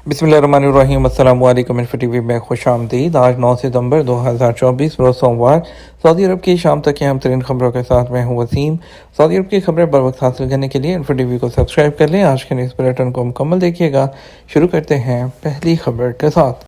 बिस्मिल्लाहिर्रहमानिर्रहीम। अस्सलाम वालेकुम। इन्फो टीवी में खुश आमदीद। आज 9 सितंबर 2024 रोज़ सोमवार। सऊदी अरब की शाम तक की अहम तरीन खबरों के साथ मैं हूँ वसीम। सऊदी अरब की खबरें बर वक्त हासिल करने के लिए इन्फो टीवी को सब्सक्राइब कर लें। आज के न्यूज़ बुलेटिन को मुकम्मल देखिएगा। शुरू करते हैं पहली खबर के साथ।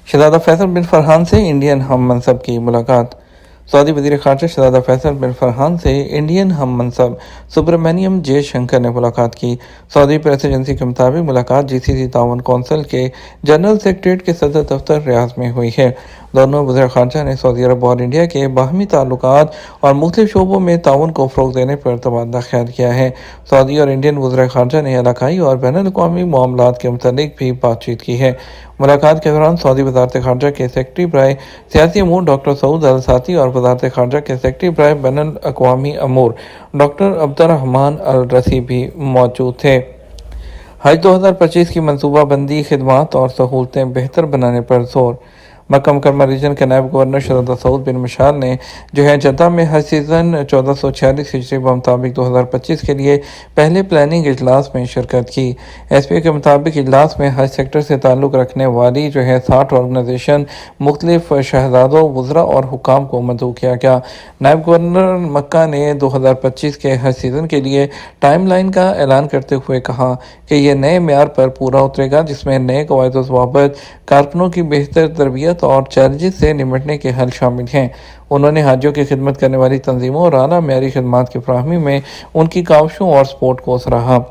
शहजादा फैसल बिन फरहान से इंडियन हम मनसब की मुलाकात। सऊदी वज़ीर ख़ारजा शहजादा फैसल बिन फरहान से इंडियन हम मनसब सुब्रमण्यम जे शंकर ने मुलाकात की। सऊदी प्रेस एजेंसी के मुताबिक मुलाकात जीसीसी ताउन कौंसिल के जनरल सेक्रेटरीट के सदर दफ्तर रियाज में हुई है। दोनों वज़ीर ख़ारजा ने सऊदी अरब और इंडिया के बाहमी ताल्लुकात और मुख्तलिफ शोबों में ताउन को फ़रोग़ देने पर तबादला ख्याल किया है। सऊदी और इंडियन वज़ीर ख़ारजा ने इलाकाई और बैनुल-अक़वामी मामलात के मुतालिक भी बातचीत की है। मुलाकात के दौरान सऊदी वज़ारत ख़ारजा के सेक्रेटरी बराए सियासी अमूर डॉक्टर सऊद अल साती और वज़ारत ख़ारजा के सेक्रेटरी बराए बैनुल-अक़वामी अमूर डॉक्टर अब्दुर्रहमान अल रसी भी मौजूद थे। हज 2025 की मनसूबाबंदी, खिदमात और सहूलतें बेहतर बनाने पर जोर। मक्का मुकरमा रीजन के नायब गवर्नर शहजादा सऊद बिन मुशार ने जद्दा में हज सीज़न 1446 हिजरी मुताबिक 2025 के लिए पहले प्लानिंग इजलास में शिरकत की। एसपी के मुताबिक इजलास में हज सेक्टर से ताल्लुक़ रखने वाली 60 ऑर्गेनाइजेशन, मुख्तलिफ शहजादों, वज़रा और हुकाम को मदऊ किया गया। नायब गवर्नर मक्का ने 2025 के हज सीज़न के लिए टाइम लाइन का ऐलान करते हुए कहा कि यह नए म्यार पर पूरा उतरेगा, जिसमें नए कवायद व ज़वाबित, कारकुनों की बेहतर तरबियत और चैलेंजेस से निपटने के हल शामिल हैं। उन्होंने हाजियों की खिदमत करने वाली तंजीमों और आला म्यारी खिदमात की फराहमी में उनकी काविशों और सपोर्ट को सराहा।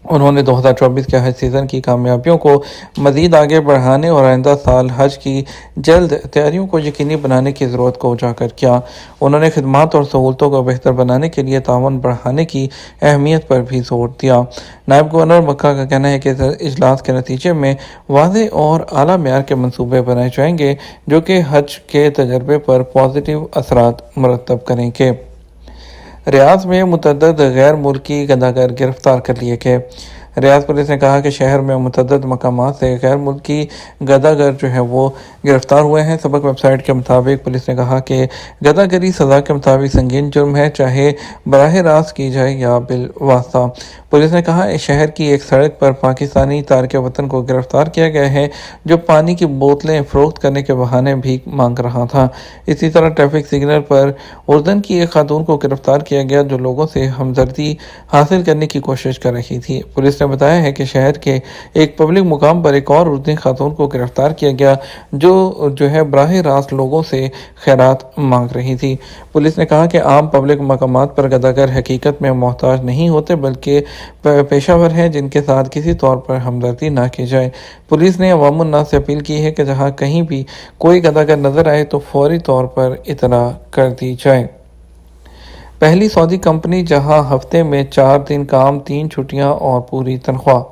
उन्होंने 2024 के हज सीज़न की कामयाबियों को मज़ीद आगे बढ़ाने और आइंदा साल हज की जल्द तैयारियों को यकीनी बनाने की ज़रूरत को उजागर किया। उन्होंने खिदमात और सहूलतों को बेहतर बनाने के लिए ताउन बढ़ाने की अहमियत पर भी जोर दिया। नायब गवर्नर मक्का का कहना है कि इजलास के नतीजे में वाज़ेह और आला म्यार के मनसूबे बनाए जाएंगे, जो कि हज के तजर्बे पर पॉजिटिव असरात मुरतब करेंगे। रियाद में मुतअद्दिद गैर मुल्की गदागर गिरफ्तार कर लिए गए। रियाद पुलिस ने कहा कि शहर में मुतअद्दिद मकामात से गैर मुल्की गदागर वो गिरफ्तार हुए हैं। सबक वेबसाइट के मुताबिक पुलिस ने कहा कि गदागरी सज़ा के मुताबिक संगीन जुर्म है, चाहे बराह रास्त की जाए या बिल वास्ता। पुलिस ने कहा इस शहर की एक सड़क पर पाकिस्तानी तारके वतन को गिरफ्तार किया गया है, जो पानी की बोतलें फ़रोख्त करने के बहाने भीख मांग रहा था। इसी तरह ट्रैफिक सिग्नल पर उर्दन की एक खातून को गिरफ्तार किया गया, जो लोगों से हमदर्दी हासिल करने की कोशिश कर रही थी। पुलिस ने बताया है कि शहर के एक पब्लिक मुकाम पर एक और उर्दू खातून को गिरफ्तार किया गया, जो बराह रास्त लोगों से खैरात मांग रही थी। पुलिस ने कहा कि आम पब्लिक मकामात पर गदागर हकीकत में मोहताज नहीं होते, बल्कि पेशावर हैं जिनके साथ किसी तौर पर हमदर्दी ना की जाए। पुलिस ने अवामुन नास से अपील की है कि जहाँ कहीं भी कोई गदागर नजर आए तो फौरी तौर पर इतला कर दी जाए। पहली सऊदी कंपनी जहां हफ्ते में 4 दिन काम, 3 छुट्टियां और पूरी तनख्वाह।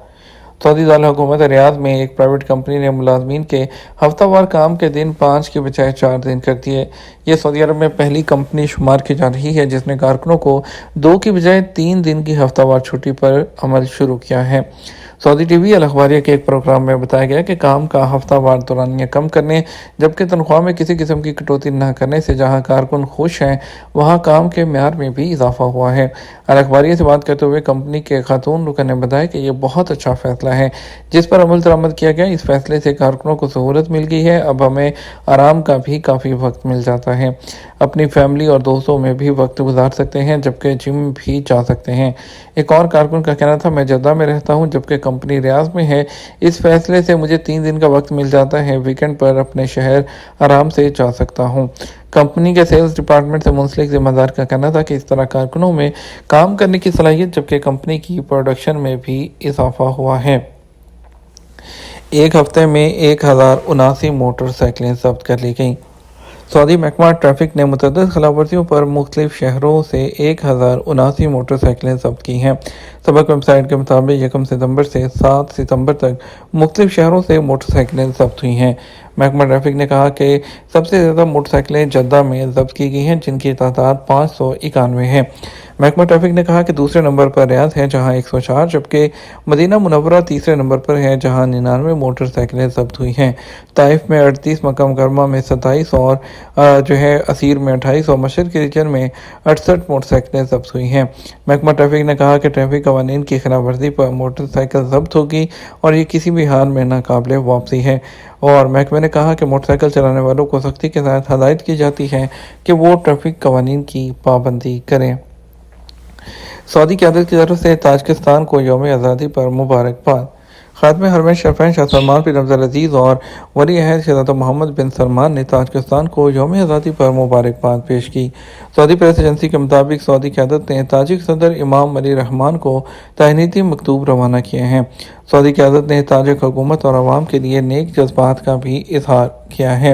सऊदी दारुल हुकूमत रियाद में एक प्राइवेट कंपनी ने मुलाजमीन के हफ्तावार काम के दिन 5 के बजाय 4 दिन कर दिए। यह सऊदी अरब में पहली कंपनी शुमार की जा रही है जिसने कारकुनों को 2 की बजाय 3 दिन की हफ्तावार छुट्टी पर अमल शुरू किया है। सऊदी टीवी अल अखबारिया के एक प्रोग्राम में बताया गया कि काम का हफ्तावार दौरानिया कम करने, जबकि तनख्वाह में किसी किस्म की कटौती न करने से जहां कारकुन खुश हैं, वहां काम के म्यार में भी इजाफा हुआ है। अल अखबारिया से बात करते हुए कंपनी के खातून रुकन ने बताया कि यह बहुत अच्छा फैसला है जिस पर अमल दरामद किया गया। इस फैसले से कारकुनों को सहूलत मिल गई है। अब हमें आराम का भी काफ़ी वक्त मिल जाता है, अपनी फैमिली और दोस्तों में भी वक्त गुजार सकते हैं, जबकि जिम भी जा सकते हैं। एक और कारकुन का कहना था, मैं जद्दा में रहता हूं जबकि कंपनी रियाद में है। इस फैसले से मुझे 3 दिन का वक्त मिल जाता है, वीकेंड पर अपने शहर आराम से जा सकता हूं। कंपनी के सेल्स डिपार्टमेंट से मुंसलिक जिम्मेदार का कहना था कि इस तरह कारकुनों में काम करने की सलाहियत, जबकि कंपनी की प्रोडक्शन में भी इजाफा हुआ है। एक हफ्ते में 1079 मोटरसाइकिलें जब्त कर ली गईं। सऊदी महकमा ट्रैफिक ने मुतअद्दिद खिलाफवर्जियों पर मुख्तलिफ शहरों से 1079 मोटरसाइकिलें जब्त की हैं। सबक वेबसाइट के मुताबिक 1 सितंबर से 7 सितंबर तक मुख्तलिफ शहरों से मोटरसाइकिलें जब्त हुई हैं। महकमा ट्रैफिक ने कहा कि सबसे ज़्यादा मोटरसाइकिलें जद्दा में जब्त की गई हैं, जिनकी तादाद 591 है। محکمہ ٹریفک نے کہا کہ دوسرے نمبر پر ریاض ہے جہاں 104، جبکہ مدینہ منورہ تیسرے نمبر پر ہے جہاں 99 موٹر سائیکلیں ضبط ہوئی ہیں۔ طائف میں 38، مکہ مکرمہ میں 27 اور اسیر میں 28 اور مشرقی ریجن میں 68 موٹر سائیکلیں ضبط ہوئی ہیں۔ محکمہ ٹریفک نے کہا کہ ٹریفک قوانین کی خلاف ورزی پر موٹر سائیکل ضبط ہوگی اور یہ کسی بھی حال میں ناقابل واپسی ہے، اور محکمے نے کہا کہ موٹر سائیکل چلانے والوں کو سختی کے ساتھ ہدایت کی جاتی ہے کہ وہ ٹریفک قوانین کی پابندی کریں۔ سعودی قیادت کی طرف سے تاجکستان کو یوم آزادی پر مبارکباد۔ خادم حرمین شریفین شاہ سلمان بن عبدالعزیز اور ولی عہد شہزادہ محمد بن سلمان نے تاجکستان کو یوم آزادی پر مبارکباد پیش کی۔ سعودی پریس ایجنسی کے مطابق سعودی قیادت نے تاجک صدر امام علی رحمان کو تہنیتی مکتوب روانہ کیے ہیں۔ سعودی قیادت نے تاجک حکومت اور عوام کے لیے نیک جذبات کا بھی اظہار کیا ہے۔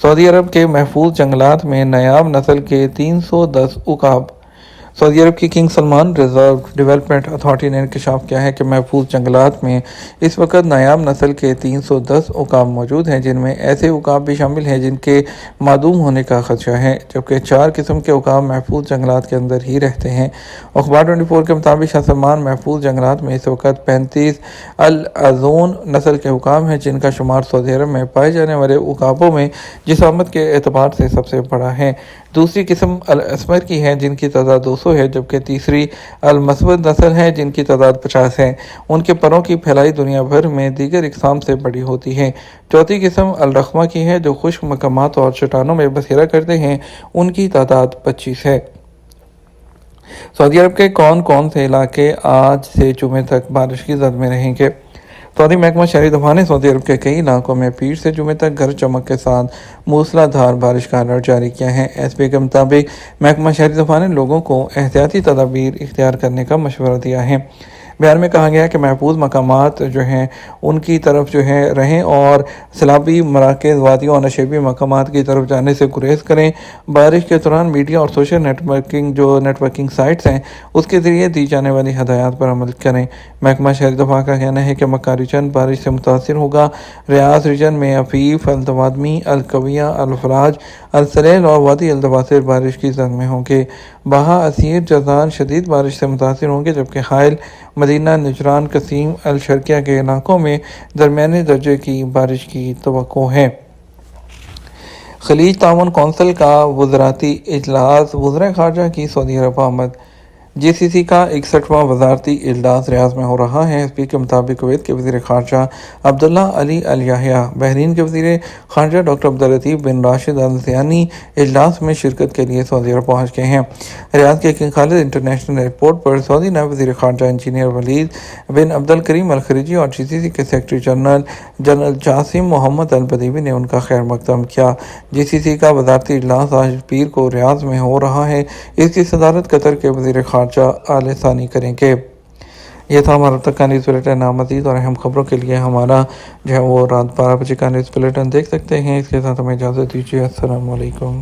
سعودی عرب کے محفوظ جنگلات میں نایاب نسل کے 310 عقاب۔ سعودی عرب کی king Salman reserve development authority نے انکشاف کیا ہے کہ محفوظ جنگلات میں اس وقت نایاب نسل کے 310 عقاب موجود ہیں، جن میں ایسے عقاب بھی شامل ہیں جن کے معدوم ہونے کا خدشہ ہے، جبکہ 4 قسم کے عقاب محفوظ جنگلات کے اندر ہی رہتے ہیں۔ اخبار 24 کے مطابق شاہ سلمان محفوظ جنگلات میں اس وقت 35 الازون نسل کے عقاب ہیں، جن کا شمار سعودی عرب میں پائے جانے والے عقابوں میں جسامت کے اعتبار سے سب سے بڑا ہے۔ دوسری قسم الاسمر کی ہے جن کی تعداد 200 ہے، جبکہ تیسری المسود نسل ہے جن کی تعداد 50 ہے۔ ان کے پروں کی پھیلائی دنیا بھر میں دیگر اقسام سے بڑی ہوتی ہے۔ چوتھی قسم الرخمہ کی ہے جو خشک مقامات اور چٹانوں میں بسیرا کرتے ہیں، ان کی تعداد 25 ہے۔ سعودی عرب کے کون سے علاقے آج سے جمعے تک بارش کی زد میں رہیں گے؟ سعودی محکمہ شہری دفاع نے سعودی عرب کے کئی علاقوں میں پیر سے جمعے تک گرج چمک کے ساتھ موسلا دھار بارش کا الرٹ جاری کیا ہے۔ ایس پی کے مطابق محکمہ شہری دفاع نے لوگوں کو احتیاطی تدابیر اختیار کرنے کا مشورہ دیا ہے۔ بیان میں کہا گیا کہ محفوظ مقامات ان کی طرف رہیں اور سیلابی مراکز، وادیوں اور نشیبی مقامات کی طرف جانے سے گریز کریں۔ بارش کے دوران میڈیا اور سوشل نیٹ ورکنگ سائٹس ہیں اس کے ذریعے دی جانے والی ہدایات پر عمل کریں۔ محکمہ شہری دفاع کا کہنا ہے کہ مکہ ریجن بارش سے متاثر ہوگا۔ ریاض ریجن میں عفیف، التوادمی، القویہ، الفراج، السلیل اور وادی الدواسر بارش کی زد میں ہوں گے۔ بہا، اسیر، جازان شدید بارش سے متاثر ہوں گے، جبکہ حائل، مدینہ، نجران، قصیم، الشرقیہ کے علاقوں میں درمیانے درجے کی بارش کی توقع ہے۔ خلیج تعاون کونسل کا وزارتی اجلاس، وزرائے خارجہ کی سعودی عرب آمد۔ جی سی سی کا 61واں وزارتی اجلاس ریاض میں ہو رہا ہے۔ ایس پی کے مطابق کویت کے وزیر خارجہ عبداللہ علی الیحییٰ، بحرین کے وزیر خارجہ ڈاکٹر عبداللطیف بن راشد ال زیانی اجلاس میں شرکت کے لیے سعودی عرب پہنچ گئے ہیں۔ ریاض کے کنگ خالد انٹرنیشنل ایئرپورٹ پر سعودی نائب وزیر خارجہ انجینئر ولید بن عبدالکریم الخلیجی اور جی سی سی کے سیکرٹری جنرل جاسم محمد البدیوی نے ان کا خیر مقدم کیا۔ جی سی سی کا وزارتی اجلاس آج پیر کو ریاض میں ہو رہا ہے۔ اس کی صدارت قطر کے وزیر خارجہ آل ثانی کریں گے۔ یہ تھا ہمارا تک کا نیوز بلیٹن۔ مزید اور اہم خبروں کے لیے ہمارا وہ رات 12 بجے کا نیوز بلیٹن دیکھ سکتے ہیں۔ اس کے ساتھ ہمیں اجازت دیجیے۔ السلام علیکم۔